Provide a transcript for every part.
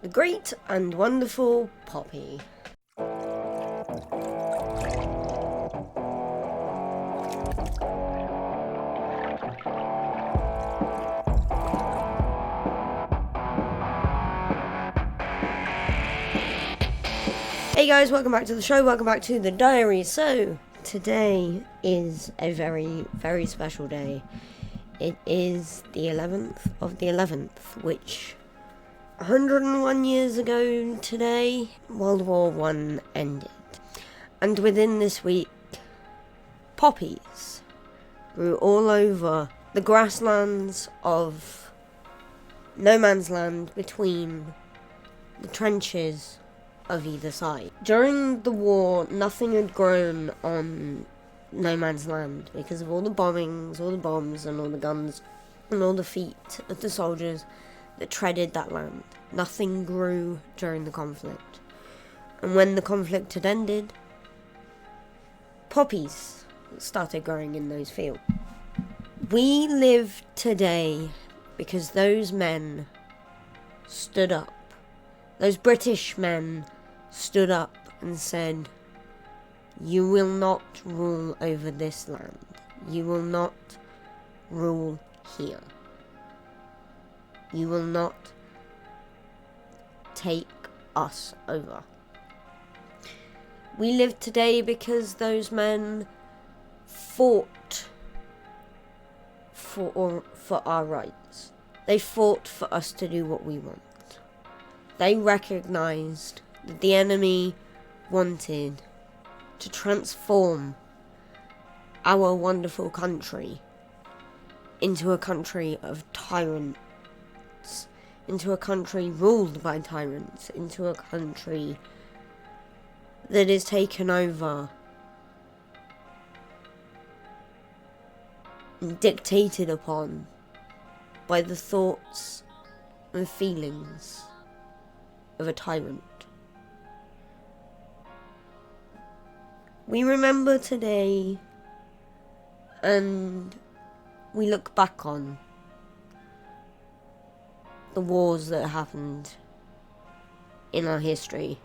The great and wonderful Poppy. Hey guys, welcome back to the show, welcome back to the diary. So, today is a very, very special day. It is the 11th of the 11th, which 101 years ago today, World War I ended. And within this week, poppies grew all over the grasslands of no man's land between the trenches of either side. During the war, nothing had grown on no man's land because of all the bombings, all the bombs, and all the guns, and all the feet of the soldiers that treaded that land. Nothing grew during the conflict. And when the conflict had ended, poppies started growing in those fields. We live today because those men stood up. Those British men stood up and said, "You will not rule over this land. You will not rule here. You will not take us over." We live today because those men fought for our rights. They fought for us to do what we want. They recognised that the enemy wanted to transform our wonderful country into a country of tyrants, into a country ruled by tyrants, into a country that is taken over and dictated upon by the thoughts and feelings of a tyrant. We remember today and we look back on the wars that happened in our history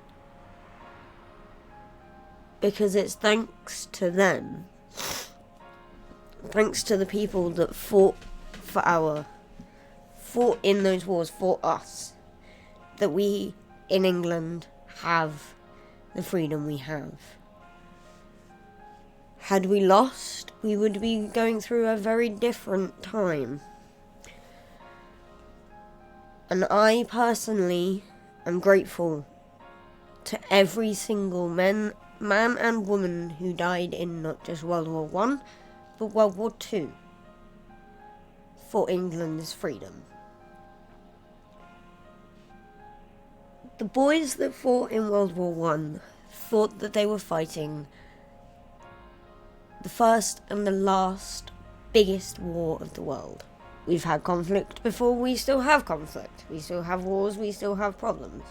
because it's thanks to them, thanks to the people that fought in those wars for us, that we in England have the freedom we have. Had we lost, we would be going through a very different time. And I personally am grateful to every single man and woman who died in not just World War I, but World War II for England's freedom. The boys that fought in World War I thought that they were fighting the first and the last biggest war of the world. We've had conflict before, we still have conflict. We still have wars, we still have problems.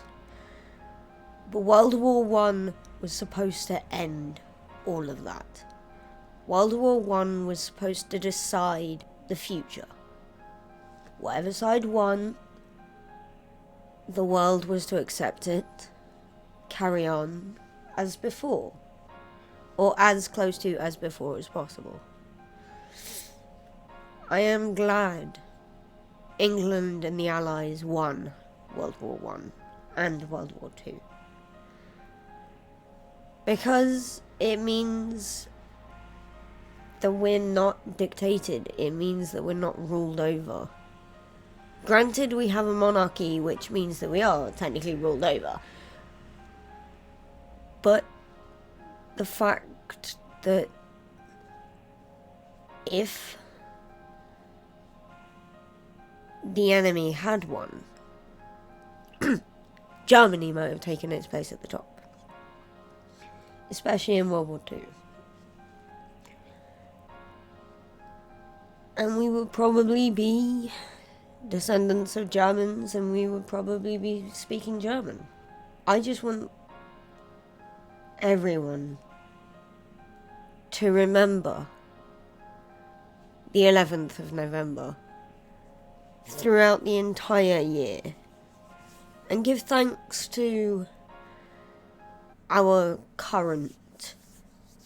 But World War I was supposed to end all of that. World War I was supposed to decide the future. Whatever side won, the world was to accept it, carry on as before, or as close to as before as possible. I am glad England and the Allies won World War I and World War II, because it means that we're not dictated, it means that we're not ruled over. Granted, we have a monarchy, which means that we are technically ruled over. But the fact that if the enemy had won, Germany might have taken its place at the top. Especially in World War II. And we would probably be descendants of Germans, and we would probably be speaking German. I just want everyone to remember the 11th of November throughout the entire year, and give thanks to our current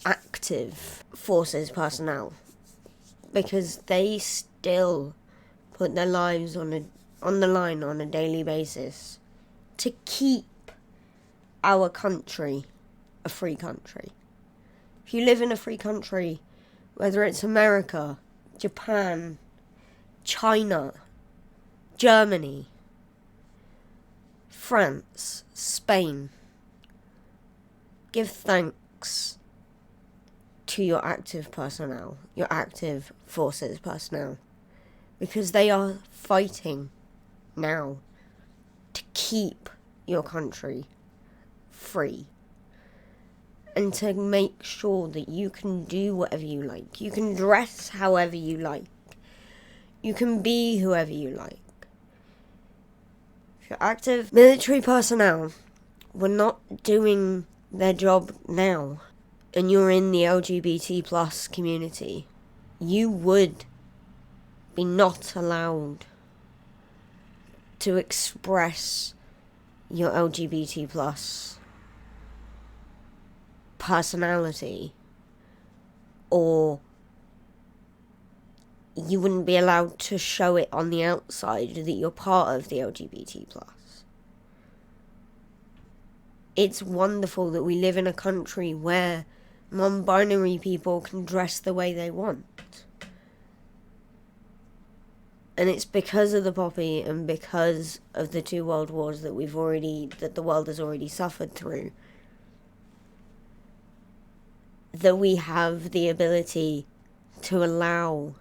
active forces personnel, because they still put their lives on the line on a daily basis to keep our country a free country. If you live in a free country, whether it's America, Japan, China, Germany, France, Spain, give thanks to your active personnel, your active forces personnel, because they are fighting now to keep your country free and to make sure that you can do whatever you like. You can dress however you like. You can be whoever you like. If your active military personnel were not doing their job now, and you're in the LGBT plus community, you would be not allowed to express your LGBT plus personality, or you wouldn't be allowed to show it on the outside that you're part of the LGBT plus. It's wonderful that we live in a country where non-binary people can dress the way they want. And it's because of the poppy and because of the 2 world wars that the world has already suffered through, that we have the ability to allow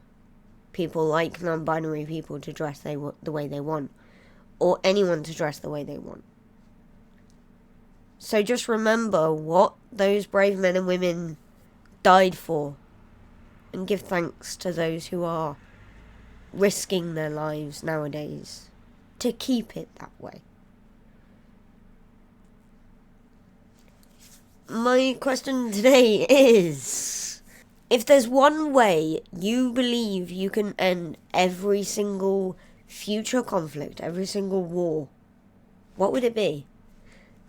people like non-binary people to dress the way they want, or anyone to dress the way they want. So just remember what those brave men and women died for, and give thanks to those who are risking their lives nowadays to keep it that way. My question today is, if there's one way you believe you can end every single future conflict, every single war, what would it be?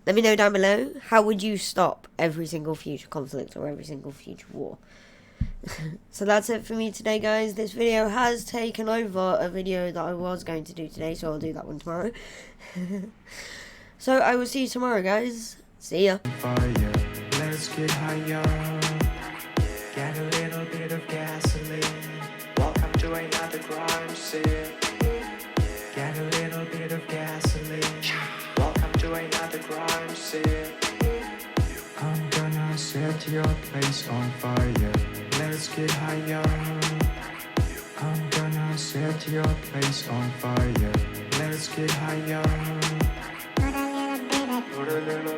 Let me know down below. How would you stop every single future conflict or every single future war? So that's it for me today, guys. This video has taken over a video that I was going to do today, so I'll do that one tomorrow. So I will see you tomorrow, guys. See ya. Fire, let's get higher. Get a little bit of gasoline. Welcome to another crime scene. Get a little bit of gasoline. Welcome to another crime scene. I'm gonna set your place on fire. Let's get higher. I'm gonna set your place on fire. Let's get higher. Put a little